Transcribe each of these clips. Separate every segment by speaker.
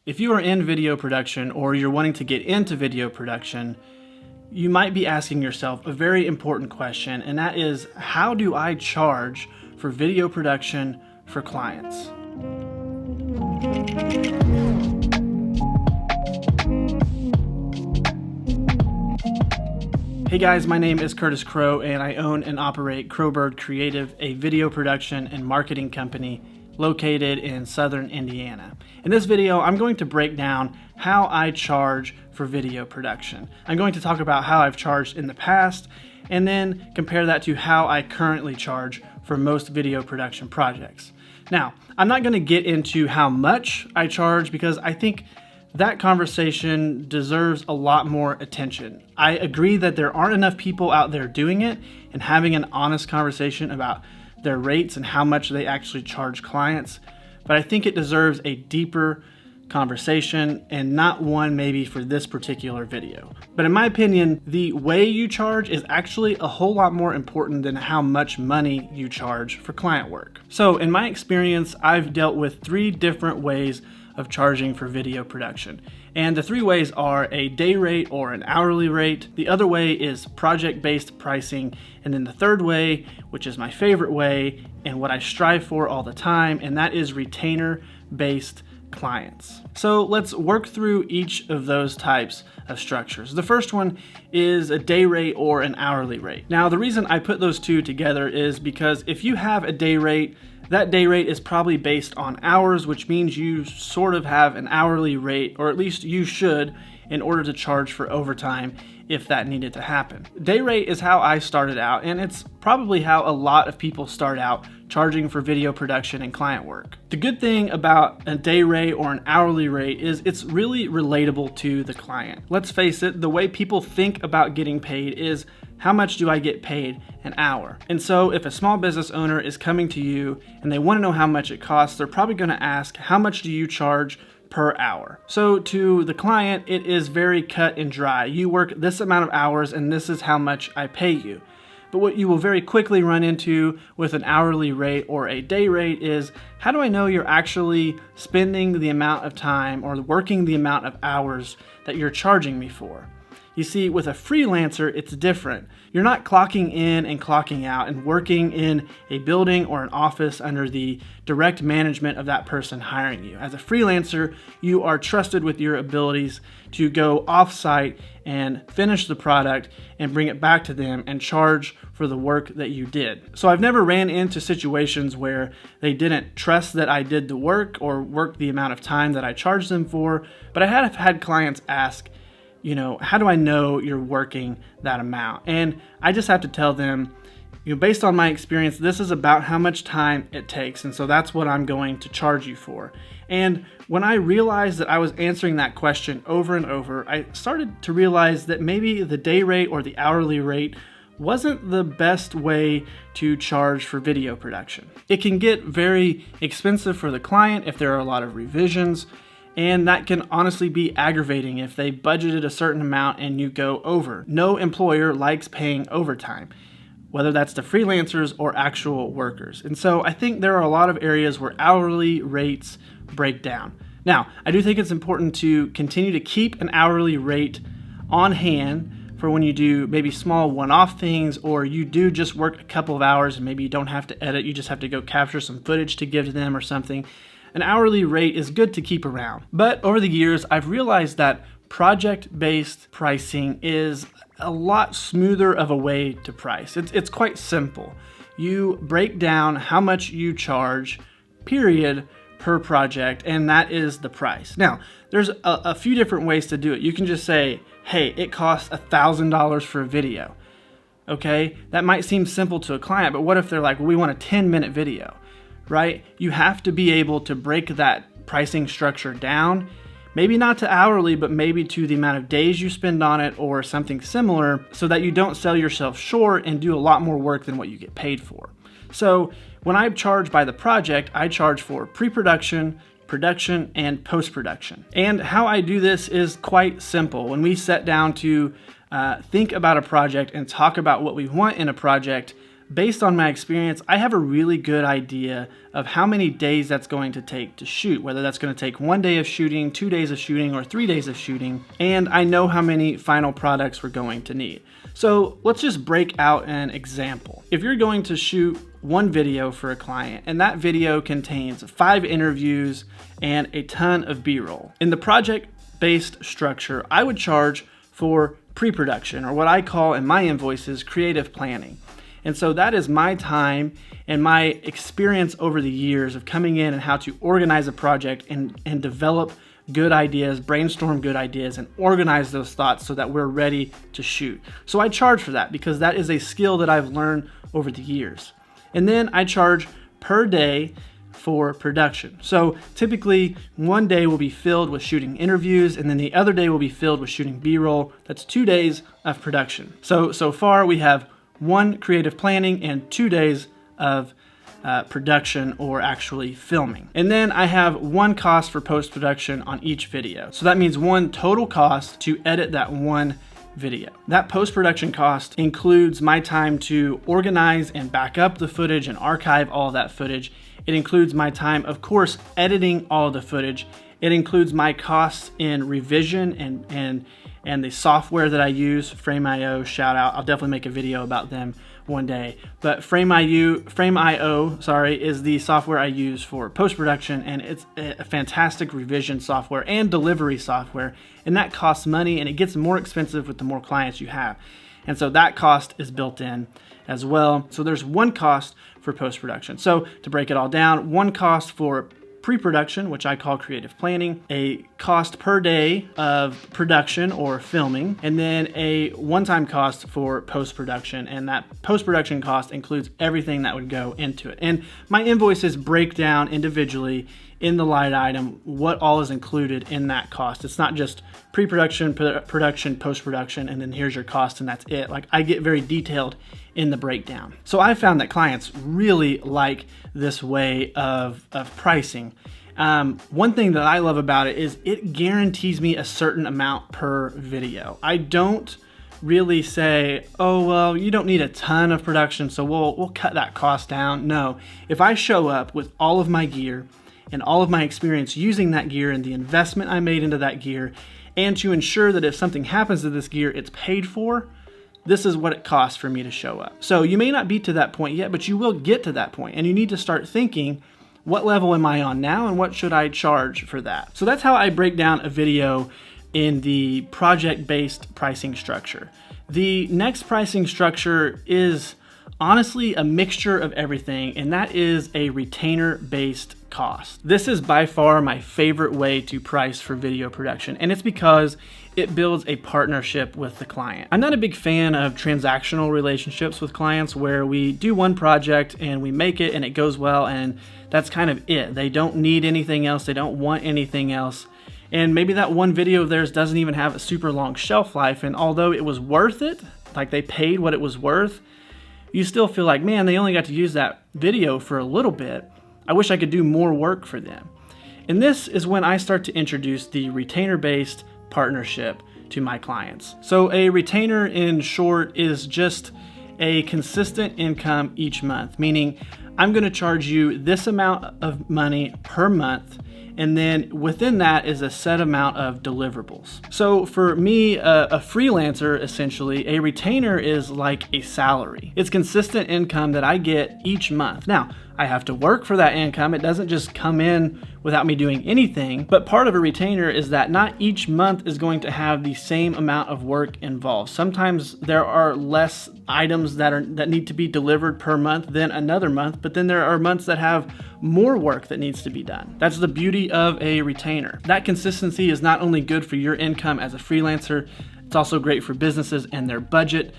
Speaker 1: If you are in video production or you're wanting to get into video production, you might be asking yourself a very important question, and that is, how do I charge for video production for clients? Hey guys, my name is Curtis Crow and I own and operate Crowbird Creative, a video production and marketing company located in southern Indiana. In this video, I'm going to break down how I charge for video production. I'm going to talk about how I've charged in the past and then compare that to how I currently charge for most video production projects. Now, I'm not going to get into how much I charge because I think that conversation deserves a lot more attention. I agree that there aren't enough people out there doing it and having an honest conversation about their rates and how much they actually charge clients, but I think it deserves a deeper conversation and not one maybe for this particular video. But in my opinion, the way you charge is actually a whole lot more important than how much money you charge for client work. So in my experience, I've dealt with 3 different ways of charging for video production. And the 3 ways are a day rate or an hourly rate. The other way is project-based pricing. And then the 3rd way, which is my favorite way and what I strive for all the time, and that is retainer-based clients. So let's work through each of those types of structures. The first one is a day rate or an hourly rate. Now, the reason I put those 2 together is because if you have a day rate, that day rate is probably based on hours, which means you sort of have an hourly rate, or at least you should, in order to charge for overtime if that needed to happen. Day rate is how I started out, and it's probably how a lot of people start out charging for video production and client work. The good thing about a day rate or an hourly rate is it's really relatable to the client. Let's face it, the way people think about getting paid is, how much do I get paid an hour? And so if a small business owner is coming to you and they want to know how much it costs, they're probably going to ask, how much do you charge per hour? So to the client, it is very cut and dry. You work this amount of hours and this is how much I pay you. But what you will very quickly run into with an hourly rate or a day rate is, how do I know you're actually spending the amount of time or working the amount of hours that you're charging me for? You see, with a freelancer, it's different. You're not clocking in and clocking out and working in a building or an office under the direct management of that person hiring you. As a freelancer, you are trusted with your abilities to go off-site and finish the product and bring it back to them and charge for the work that you did. So I've never ran into situations where they didn't trust that I did the work or worked the amount of time that I charged them for, but I have had clients ask, how do I know you're working that amount? And I just have to tell them, based on my experience, this is about how much time it takes. And so that's what I'm going to charge you for. And when I realized that I was answering that question over and over, I started to realize that maybe the day rate or the hourly rate wasn't the best way to charge for video production. It can get very expensive for the client if there are a lot of revisions. And that can honestly be aggravating if they budgeted a certain amount and you go over. No employer likes paying overtime, whether that's to freelancers or actual workers. And so I think there are a lot of areas where hourly rates break down. Now, I do think it's important to continue to keep an hourly rate on hand for when you do maybe small one-off things, or you do just work a couple of hours and maybe you don't have to edit, you just have to go capture some footage to give to them or something. An hourly rate is good to keep around. But over the years, I've realized that project-based pricing is a lot smoother of a way to price. It's quite simple. You break down how much you charge, period, per project, and that is the price. Now, there's a few different ways to do it. You can just say, hey, it costs $1,000 for a video. Okay, that might seem simple to a client, but what if they're like, well, we want a 10-minute video? Right? You have to be able to break that pricing structure down, maybe not to hourly, but maybe to the amount of days you spend on it or something similar, so that you don't sell yourself short and do a lot more work than what you get paid for. So when I charge by the project, I charge for pre-production, production, and post-production. And how I do this is quite simple. When we sit down to think about a project and talk about what we want in a project, based on my experience, I have a really good idea of how many days that's going to take to shoot, whether that's going to take 1 day of shooting, 2 days of shooting, or 3 days of shooting, and I know how many final products we're going to need. So let's just break out an example. If you're going to shoot one video for a client, and that video contains 5 interviews and a ton of B-roll, in the project-based structure, I would charge for pre-production, or what I call in my invoices, creative planning. And so that is my time and my experience over the years of coming in and how to organize a project and develop good ideas, brainstorm good ideas, and organize those thoughts so that we're ready to shoot. So I charge for that because that is a skill that I've learned over the years. And then I charge per day for production. So typically 1 day will be filled with shooting interviews, and then the other day will be filled with shooting B-roll. That's 2 days of production. So far we have 1 creative planning and 2 days of production, or actually filming. And then I have 1 cost for post-production on each video. So that means 1 total cost to edit that 1 video. That post-production cost includes my time to organize and back up the footage and archive all that footage. It includes my time, of course, editing all the footage. It includes my costs in revision and the software that I use, Frame.io, shout out. I'll definitely make a video about them one day. But Frame.io, is the software I use for post-production, and it's a fantastic revision software and delivery software. And that costs money, and it gets more expensive with the more clients you have. And so that cost is built in as well. So there's 1 cost for post-production. So to break it all down, 1 cost for pre-production, which I call creative planning, a cost per day of production or filming, and then a one-time cost for post-production. And that post-production cost includes everything that would go into it. And my invoices break down individually in the line item what all is included in that cost. It's not just pre-production, production, post-production, and then here's your cost and that's it. Like, I get very detailed in the breakdown. So I found that clients really like this way of pricing. One thing that I love about it is it guarantees me a certain amount per video. I don't really say, oh, well, you don't need a ton of production, so we'll cut that cost down. No, if I show up with all of my gear and all of my experience using that gear and the investment I made into that gear, and to ensure that if something happens to this gear, it's paid for, this is what it costs for me to show up. So you may not be to that point yet, but you will get to that point, and you need to start thinking, what level am I on now and what should I charge for that? So that's how I break down a video in the project-based pricing structure. The next pricing structure is honestly a mixture of everything, and that is a retainer-based cost. This is by far my favorite way to price for video production, and it's because it builds a partnership with the client. I'm not a big fan of transactional relationships with clients where we do one project and we make it and it goes well and that's kind of it. They don't need anything else, they don't want anything else. And maybe that one video of theirs doesn't even have a super long shelf life, and although it was worth it, like they paid what it was worth, you still feel like, man, they only got to use that video for a little bit. I wish I could do more work for them. And this is when I start to introduce the retainer-based partnership to my clients. So a retainer, in short, is just a consistent income each month, meaning I'm going to charge you this amount of money per month, and then within that is a set amount of deliverables. So for me, a freelancer, essentially, a retainer is like a salary. It's consistent income that I get each month. Now, I have to work for that income. It doesn't just come in without me doing anything, but part of a retainer is that not each month is going to have the same amount of work involved. Sometimes there are less items that need to be delivered per month than another month, but then there are months that have more work that needs to be done. That's the beauty of a retainer. That consistency is not only good for your income as a freelancer, it's also great for businesses and their budget.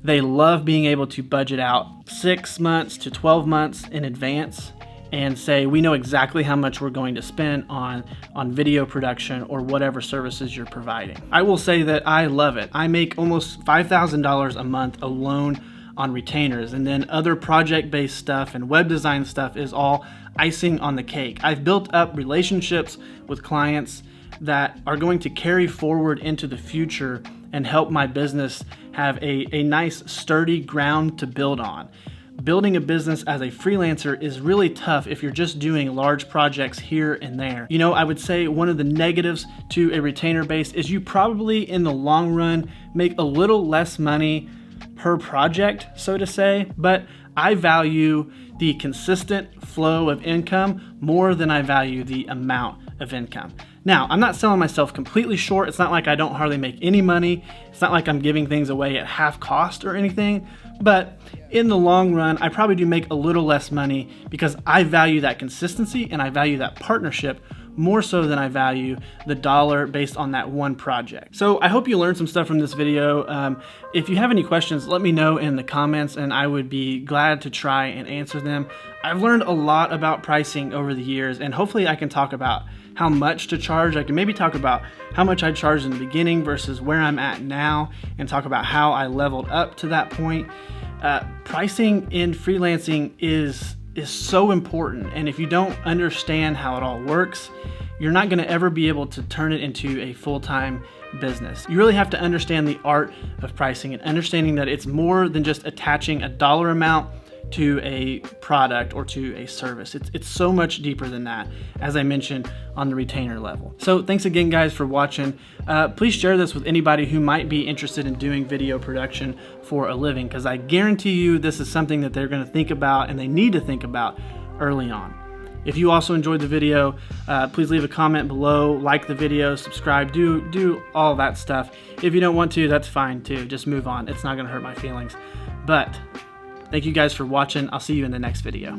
Speaker 1: They love being able to budget out 6 months to 12 months in advance and say, we know exactly how much we're going to spend on video production or whatever services you're providing. I will say that I love it. I make almost $5,000 a month alone on retainers, and then other project-based stuff and web design stuff is all icing on the cake. I've built up relationships with clients that are going to carry forward into the future and help my business have a nice sturdy ground to build on. building a business as a freelancer is really tough if you're just doing large projects here and there. You know, I would say one of the negatives to a retainer base is you probably in the long run make a little less money per project, so to say, but I value the consistent flow of income more than I value the amount of income. Now, I'm not selling myself completely short. It's not like I don't hardly make any money. It's not like I'm giving things away at half cost or anything, but in the long run, I probably do make a little less money because I value that consistency and I value that partnership more so than I value the dollar based on that one project. So I hope you learned some stuff from this video. If you have any questions, let me know in the comments and I would be glad to try and answer them. I've learned a lot about pricing over the years, and hopefully I can talk about how much to charge. I can maybe talk about how much I charged in the beginning versus where I'm at now, and talk about how I leveled up to that point. Pricing in freelancing is so important, and if you don't understand how it all works, you're not going to ever be able to turn it into a full-time business. You really have to understand the art of pricing and understanding that it's more than just attaching a dollar amount to a product or to a service. It's so much deeper than that, as I mentioned on the retainer level. So thanks again, guys, for watching. Please share this with anybody who might be interested in doing video production for a living, because I guarantee you this is something that they're going to think about and they need to think about early on. If you also enjoyed the video, please leave a comment below, like the video, subscribe, do all that stuff. If you don't want to, that's fine too. Just move on. It's not going to hurt my feelings. But thank you guys for watching. I'll see you in the next video.